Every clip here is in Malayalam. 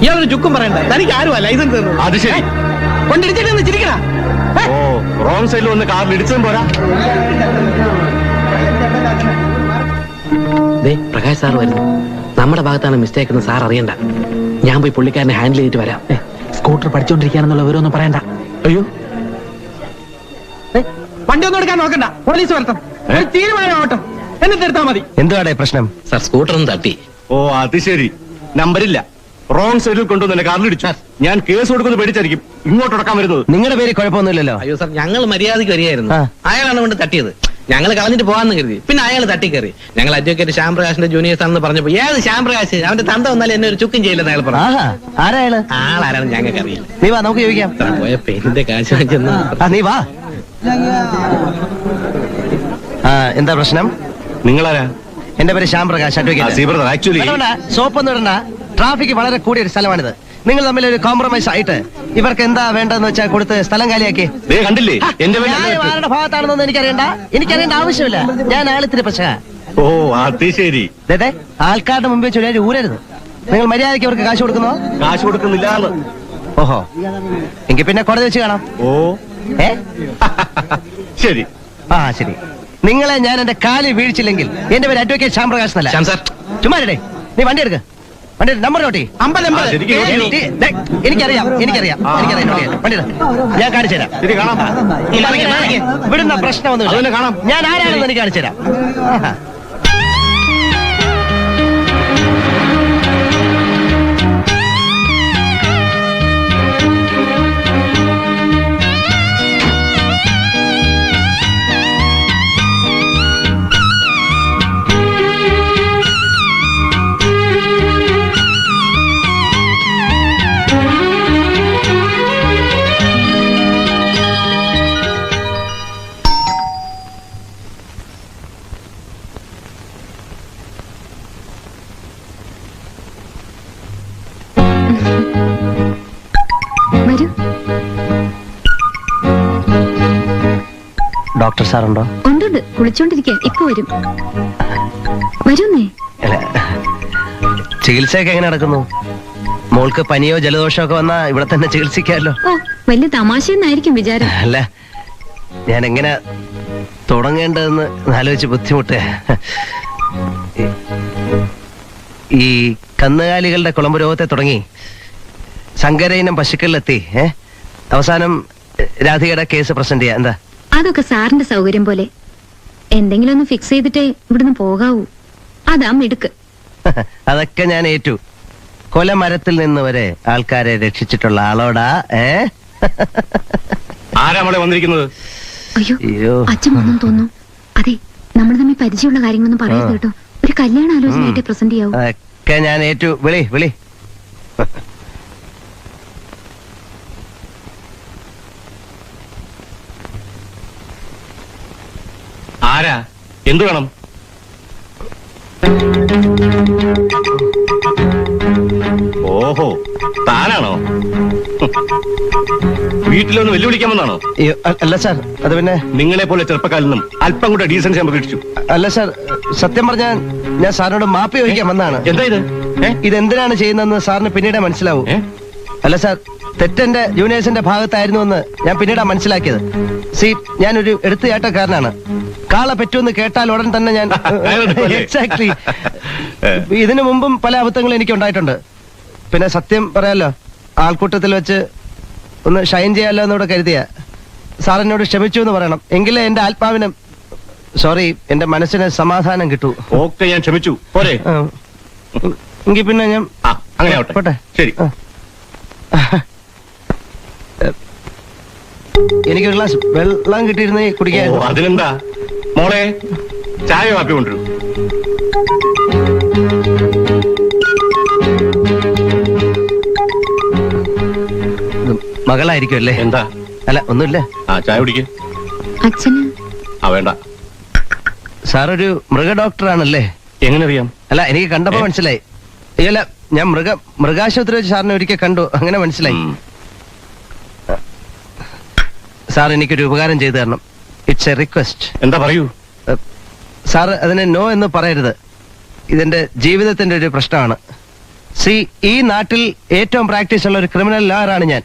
ഇയാളൊരു ചുക്കും പറയണ്ട, തനിക്ക് ആരുമല്ല ലൈസൻസ് തന്നു. അത് ശരി. കൊണ്ടിടിച്ചിട്ട് ചിരിക്കണ. ഓ, റോങ് സൈഡിൽ വന്ന് കാറിൽ ഇടിച്ചതും പോരാ. പ്രകാശ് സാർ വരുന്നു. നമ്മുടെ ഭാഗത്താണ് മിസ്റ്റേക്ക് എന്ന് സാർ അറിയണ്ട. ഞാൻ പോയി പുള്ളിക്കാരനെ ഹാൻഡിൽ ചെയ്തിട്ട് വരാം. സ്കൂട്ടർ പഠിച്ചോണ്ടിരിക്കാനെന്നുള്ള വിവരമൊന്നും പറയണ്ട. അയ്യോ, വണ്ടി ഒന്നും എടുക്കാൻ നോക്കണ്ട, പോലീസ് വരട്ടെ. തീരുമാനം ഓട്ടം എന്നിട്ട് എടുത്താൽ മതി. എന്താണ് പ്രശ്നം? സാർ സ്കൂട്ടർ ഒന്ന് തട്ടി. ഓ, അത് ശരി. നമ്പരില്ല, റോങ് സൈഡിൽ കൊണ്ടുവന്നെ കാറിൽ ഇടിച്ചു. ഞാൻ കേസ് കൊടുക്കുന്നത് പേടിച്ചായിരിക്കും ഇങ്ങോട്ട് ഉടക്കാൻ വരുന്നത്. നിങ്ങളുടെ പേര് കുഴപ്പമൊന്നുമില്ലല്ലോ. അയ്യോ സാർ, ഞങ്ങൾ മര്യാദയ്ക്ക് വരികയായിരുന്നു. അയാളാണ് കൊണ്ട് തട്ടിയത്. ഞങ്ങൾ കളഞ്ഞിട്ട് പോകാന്ന് കരുതി. പിന്നെ അയാൾ തട്ടിക്കയറി. ഞങ്ങൾ അഡ്വക്കേറ്റ് ശ്യാം പ്രകാശിന്റെ ജൂനിയേഴ്സ് ആണെന്ന് പറഞ്ഞപ്പോ ഏത് ശ്യാം പ്രകാശ്, അവന്റെ തന്ത വന്നാലും എന്നെ ഒരു ചുക്കും ചെയ്യില്ലെന്ന് അയാൾ പറഞ്ഞു. ആരായാള്? ആളാരാണെന്ന് ഞങ്ങൾക്ക് അറിയില്ല. നീ വാ, നമുക്ക് ചോദിക്കാം. പോയ പെയിന്റിന്റെ കാശ് വാങ്ങിച്ചെന്ന്. നീ വാ. എന്താ പ്രശ്നം? നിങ്ങളാരാ? എന്റെ പേര് ശ്യാം പ്രകാശ്, അഡ്വക്കേറ്റ്. ആക്ച്വലി സോപ്പൊന്നും ഇടണ്ട. ട്രാഫിക് വളരെ കൂടിയ ഒരു സ്ഥലമാണിത്. നിങ്ങൾ തമ്മിൽ ഒരു കോംപ്രമൈസ് ആയിട്ട് ഇവർക്ക് എന്താ വേണ്ടതെന്ന് വെച്ചാൽ കൊടുത്ത് സ്ഥലം കാലിയാക്കി. കണ്ടില്ലേ എന്റെ ആരുടെ ഭാഗത്താണെന്നൊന്നും എനിക്കറിയേണ്ട ആവശ്യമില്ല. ഞാൻ ആളിത്തിരി പക്ഷേ. ഓ, അത് ശരി. അതെ, ആൾക്കാരുടെ മുമ്പിൽ ചൊല്ലിയാൽ ഊരരുത്. നിങ്ങൾ മര്യാദയ്ക്ക് അവർക്ക് കാശ് കൊടുക്കുന്നോ? കാശ് കൊടുക്കുന്നില്ല. ഓഹോ, എങ്കിൽ പിന്നെ കോടതി വെച്ച് കാണാം. ഓ, ശരി. ശരി. നിങ്ങളെ ഞാൻ എന്റെ കാലിൽ വീഴ്ചില്ലെങ്കിൽ എന്റെ പേര് അഡ്വക്കേറ്റ് ശ്യാം പ്രകാശ് എന്നല്ല. ചുമ്മാരടേ, നീ വണ്ടി എടുക്ക. വണ്ടി നമ്പർ നോട്ടി. എനിക്കറിയാം. വണ്ടി ഞാൻ കാണിച്ചു തരാം. ഇവിടുന്ന പ്രശ്നമൊന്നുമില്ല. ഞാൻ ആരാണെന്ന് എനിക്ക് കാണിച്ചു തരാം. ഡോക്ടർ സാറുണ്ടോ? ഉണ്ട്, കുളിച്ചോണ്ടിരിക്കുക. ഇപ്പൊ വരും. വരുന്നേ. ചികിത്സയൊക്കെ എങ്ങനെ നടക്കുന്നു? മോൾക്ക് പനിയോ ജലദോഷമോ ഒക്കെ വന്നാ ഇവിടെ തന്നെ ചികിത്സിക്കാമല്ലോ. ഓ, വലിയ തമാശയെന്നായിരിക്കും വിചാരം. അല്ല, ഞാൻ എങ്ങനെ തുടങ്ങേണ്ടതെന്ന് ആലോചിച്ച് ബുദ്ധിമുട്ട്. ഈ കന്നുകാലികളുടെ കുളമ്പ് രോഗത്തെ തുടങ്ങി സങ്കരയിനം പശുക്കളിലെത്തി അവസാനം രാധികയുടെ കേസ് പ്രസന്റ് ചെയ്യാം. എന്താ? അതൊക്കെ സാറിന്റെ സൗകര്യം പോലെ. എന്തെങ്കിലും ഒന്ന് ഫിക്സ് ചെയ്തിട്ടേ ഇവിടുന്ന് പോകാവൂ. അതാ മിടുക്ക്. അതൊക്കെ ഞാൻ ഏറ്റു. കൊലമരത്തിൽ നിന്ന് വരെ ആൾക്കാരെ രക്ഷിച്ചിട്ടുള്ള ആളോടാ. ആരാ മോളെ വന്നിരിക്കുന്നത്? അയ്യോ, അച്ഛൻ ഒന്നും തോന്നുന്നു. അതെ, നമ്മൾ തമ്മിൽ പരിചയമുള്ള കാര്യങ്ങളൊന്നും പറയരുത് കേട്ടോ. ഒരു കല്യാണ ആലോചനയായിട്ട് പ്രസന്റ് ചെയ്യാവൂ. അതൊക്കെ ഞാൻ ഏറ്റു. വിളി. ആരാ? എന്തു വേണം? ഓഹോ, താനാണോ? വീട്ടിലൊന്ന് വെല്ലുവിളിക്കാൻ വന്നാണോ? അല്ല സാർ, അത് പിന്നെ നിങ്ങളെ പോലെ ചെറുപ്പക്കാരിൽ നിന്നും അല്പം കൂടെ ഡീസൻസ് ഞാൻ പ്രതീക്ഷിച്ചു. അല്ല സാർ, സത്യം പറഞ്ഞാൽ ഞാൻ സാറിനോട് മാപ്പ് ചോദിക്കാൻ വന്നതാണ്. എന്താ ഇത്? ഇതെന്തിനാണ് ചെയ്യുന്നതെന്ന് സാറിന് പിന്നീട് മനസ്സിലാവും. അല്ല സാർ, തെറ്റെന്റെ ജൂനിയേഴ്സിന്റെ ഭാഗത്തായിരുന്നു എന്ന് ഞാൻ പിന്നീടാ മനസ്സിലാക്കിയത്. ഞാനൊരു എടുത്തുചാട്ടക്കാരനാണ്. കാള പറ്റുമെന്ന് കേട്ടാൽ ഉടൻ തന്നെ ഞാൻ എക്സാക്ട്ലി. ഇതിനു മുമ്പും പല അബദ്ധങ്ങളും എനിക്ക് ഉണ്ടായിട്ടുണ്ട്. പിന്നെ സത്യം പറയാലോ, ആൾക്കൂട്ടത്തിൽ വെച്ച് ഒന്ന് ഷൈൻ ചെയ്യാലോ എന്നോട് കരുതിയ സാറിനോട് ക്ഷമിച്ചു എന്ന് പറയണം. എങ്കിലേ എന്റെ ആത്മാവിന്, സോറി, എന്റെ മനസ്സിന് സമാധാനം കിട്ടൂ. ഓക്കെ, ഞാൻ ക്ഷമിച്ചു. പോരെ? എങ്കിൽ പിന്നെ ഞാൻ അങ്ങനെ ആവട്ടെ. പോട്ടെ. ശരി. എനിക്കൊരു ഗ്ലാസ് വെള്ളം കിട്ടിയിരുന്നേ കുടിക്കാൻ. അതിനെന്താ മോളെ, ചായ കാപ്പി കൊണ്ടുവരൂ. മകളായിരിക്കും അല്ലേ? എന്താ? അല്ല, ഒന്നുമില്ല. ചായ കുടിക്ക്. അച്ഛന് വേണ്ട. സാറൊരു മൃഗ ഡോക്ടറാണല്ലേ? എങ്ങനെ അറിയാം? അല്ല, എനിക്ക് കണ്ടപ്പോ മനസ്സിലായി. അല്ല, ഞാൻ മൃഗാശുപത്രി വെച്ച് സാറിനെ ഒരിക്കൽ കണ്ടു, അങ്ങനെ മനസ്സിലായി. സാർ എനിക്കൊരു ഉപകാരം ചെയ്തു തരണം. It's A request. എന്താ പറയൂ. സാർ അതിനെ നോ എന്ന് പറയരുത്. ഇതെന്റെ ജീവിതത്തിന്റെ ഒരു പ്രശ്നമാണ്. സി ഈ നാട്ടിൽ ഏറ്റവും പ്രാക്ടീസ് ഉള്ള ഒരു ക്രിമിനൽ ലോയറാണ് ഞാൻ.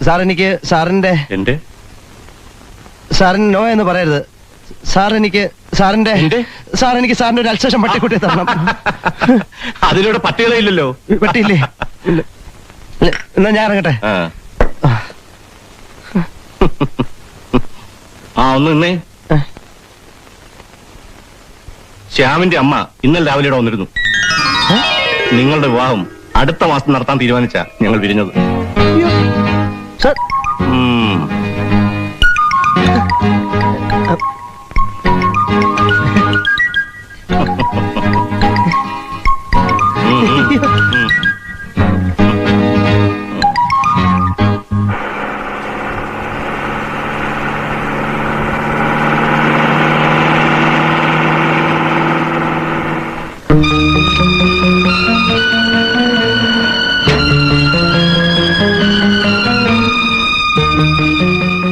സാർ എനിക്ക് സാറിന്റെ എന്റെ സാറിന് നോ എന്ന് പറയരുത്. സാർ എനിക്ക് സാറിന്റെ ഒരു അൽസേഷൻ പട്ടിക്കുട്ടി തരണം. അതിലൂടെ പട്ടികളെ ഇല്ലല്ലോ. പട്ടിയില്ലേ? ഇല്ല. എന്നാ ഞാൻ ഇറങ്ങട്ടെ. ഒന്ന് നിന്നേ. ശ്യാമിന്റെ അമ്മ ഇന്നലെ രാവിലെ ഇവിടെ വന്നിരുന്നു. നിങ്ങളുടെ വിവാഹം അടുത്ത മാസം നടത്താൻ തീരുമാനിച്ച ഞങ്ങൾ പിരിഞ്ഞത്. സാർ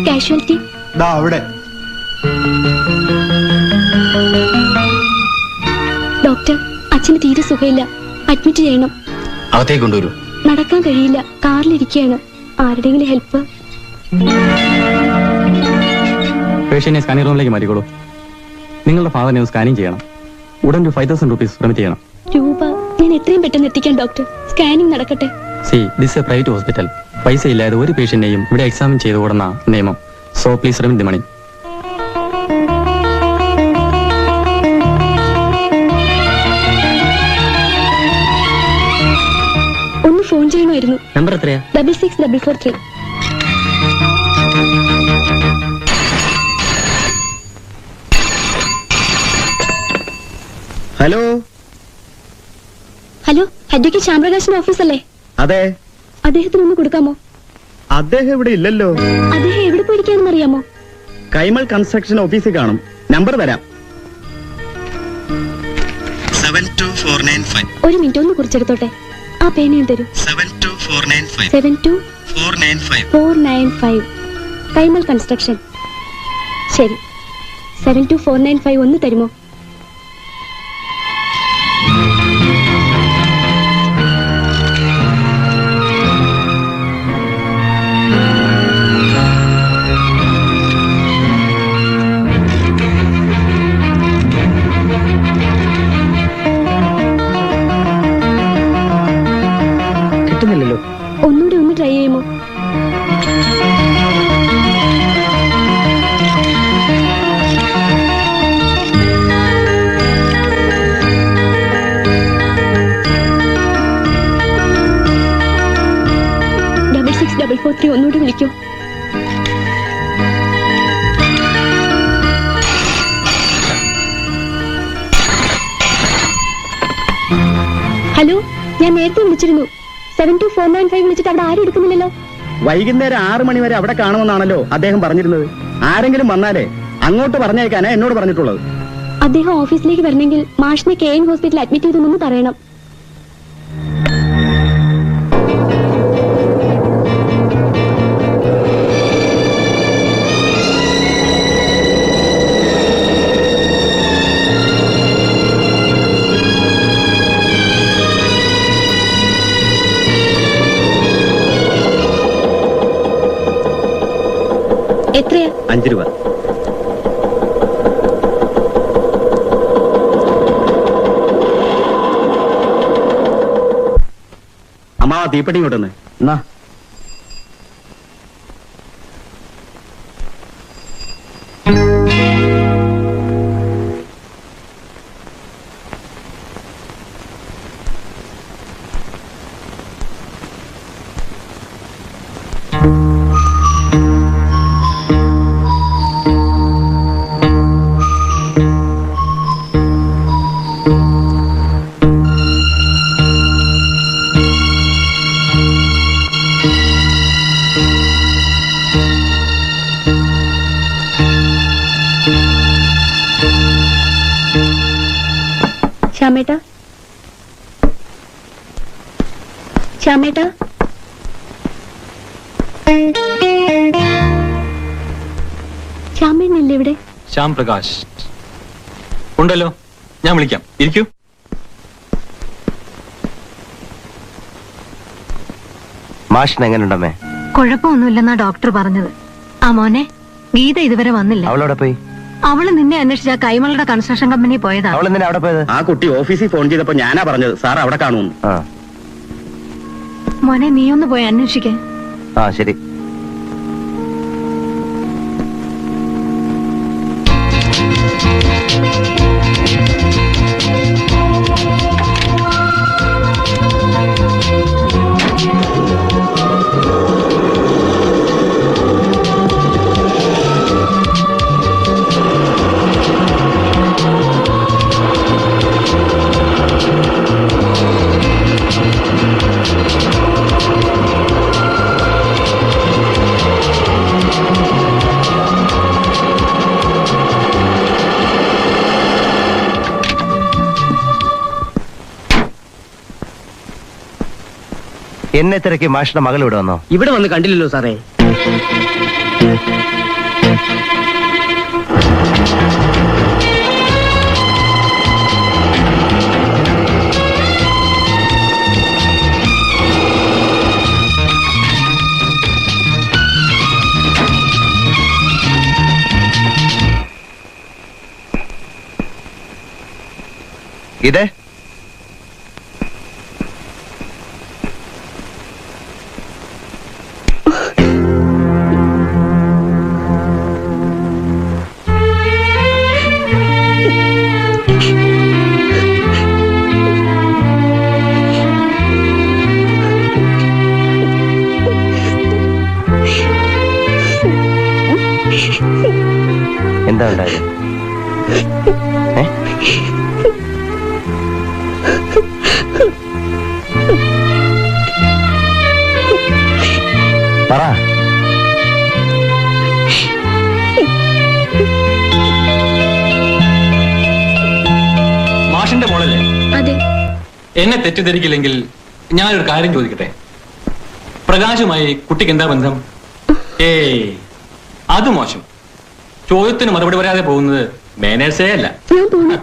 കാഷ്വാലിറ്റി അവിടെ ഡോക്ടർ, അച്ഛന് തീരെ സുഖമില്ല. അഡ്മിറ്റ് ചെയ്യണം. അകത്തേക്ക് കൊണ്ടുവരൂ. നടക്കാൻ കഴിയില്ല. കാറിലിരിക്കുകയാണ്. ആരുടെയെങ്കിലും ഹെൽപ്പ്? പേഷ്യന്റിനെ സ്കാനിംഗ് റൂമിലേക്ക് മാറ്റിക്കോളൂ. നിങ്ങളുടെ ഫാദറിനെ സ്കാനിങ് ചെയ്യണം. ഉടൻ ഒരു 5000 rupees റെമിറ്റ് ചെയ്യണം. രൂപ ഞാൻ എത്രയും പെട്ടെന്ന് എത്തിക്കാം ഡോക്ടർ. സ്കാനിംഗ് നടക്കട്ടെ. This a private hospital. പൈസ ഇല്ലാതെ ഒരു പേഷ്യന്റിനെയും ഇവിടെ എക്സാമിൻ ചെയ്ത് കൂടുന്ന നിയമം. So please remit the money. ഒന്ന് ഫോൺ ചെയ്യണമായിരുന്നു. നമ്പർ എത്രയാ? 66443. ഹലോ ഹലോ, അഡ്വക്കേറ്റ് ശ്യാംപ്രകാശിന്റെ ഓഫീസല്ലേ? അതെ. അദ്ദേഹത്തിന് ഒന്ന് കൊടുക്കാമോ? അദ്ദേഹം ഇവിടെ ഇല്ലല്ലോ. അദ്ദേഹം എവിടെ പോയിരിക്കാണെന്ന് അറിയാമോ? കൈമൾ കൺസ്ട്രക്ഷൻ ഓഫീസിൽ കാണും. നമ്പർ തരാം. 72495. ഒരു മിനിറ്റ്, ഒന്ന് കുറിച്ചെടുത്തോട്ടെ. ആ പേനയും തരൂ. 72495. 72495. കൈമൾ കൺസ്ട്രക്ഷൻ. ശരി, 72495 ഒന്ന് തരുമോ? കിട്ടുന്നില്ലല്ലോ. ഒന്നുകൂടി ഒന്ന് ട്രൈ ചെയ്യുമോ? ഡബിൾ 64443 ഒന്നുകൂടി വിളിക്കൂ. ഹലോ, ഞാൻ നേരത്തെ വിളിച്ചിരുന്നു. 72495 വിളിച്ചിട്ട് അവിടെ ആരും എടുക്കുന്നില്ലല്ലോ. വൈകുന്നേരം 6 മണി വരെ അവിടെ കാണുമെന്നാണല്ലോ അദ്ദേഹം പറഞ്ഞിരുന്നത്. ആരെങ്കിലും വന്നാലേ അങ്ങോട്ട് പറഞ്ഞേക്കാനാ എന്നോട് പറഞ്ഞിട്ടുള്ളത്. അദ്ദേഹം ഓഫീസിലേക്ക് വരണമെങ്കിൽ മാഷിനെ KN ഹോസ്പിറ്റലിൽ അഡ്മിറ്റ് ചെയ്തെന്ന് പറയണം. എത്രയാ? 5 രൂപ. അമ്മാവ തീപ്പെട്ടി ഇങ്ങോട്ടൊന്ന്. എന്നാ ശ്യാമേട്ടാ, ശ്യാമേട്ടാ, ശ്യാമേട്ടനല്ലേ ഇവിടെ? ശ്യാം പ്രകാശ് ഉണ്ടല്ലോ, ഞാൻ വിളിക്കാം. ഇരിക്കൂ. മാഷിന് എങ്ങനെയുണ്ടമ്മേ? കുഴപ്പമൊന്നുമില്ലെന്നാ ഡോക്ടർ പറഞ്ഞത്. ആ മോനെ, ഗീത ഇതുവരെ വന്നില്ല. അവളവിടെ പോയി? അവള് നിന്നെ അന്വേഷിച്ച കൈമളുടെ കൺസ്ട്രക്ഷൻ കമ്പനി പോയതാ. അവൾ എന്തിനാ അവിടെ പോയത്? ആ കുട്ടി ഓഫീസിൽ ഫോൺ ചെയ്തപ്പോ ഞാനാ പറഞ്ഞത് സാർ അവിടെ കാണുമെന്ന്. ആ മോനെ, നീ ഒന്ന് പോയി അന്വേഷിക്കേ. ആ ശരി. എന്നെ തിരക്കി മാഷിന്റെ മകൾ ഇവിടെ വന്നോ? ഇവിടെ വന്ന് കണ്ടില്ലല്ലോ സാറേ. ഇതേ എന്താ ഉണ്ടായത്? പറ. മാഷിന്റെ മോളല്ലേ? അതെ. എന്നെ തെറ്റിദ്ധരിക്കില്ലെങ്കിൽ ഞാനൊരു കാര്യം ചോദിക്കട്ടെ. പ്രകാശുമായി കുട്ടിക്ക് എന്താ ബന്ധം? ഏയ്, അത് മോശം. ചോദ്യത്തിന് മറുപടി പറയാതെ പോകുന്നത് മാനേഴ്സേ അല്ല. ഞാൻ പോണു.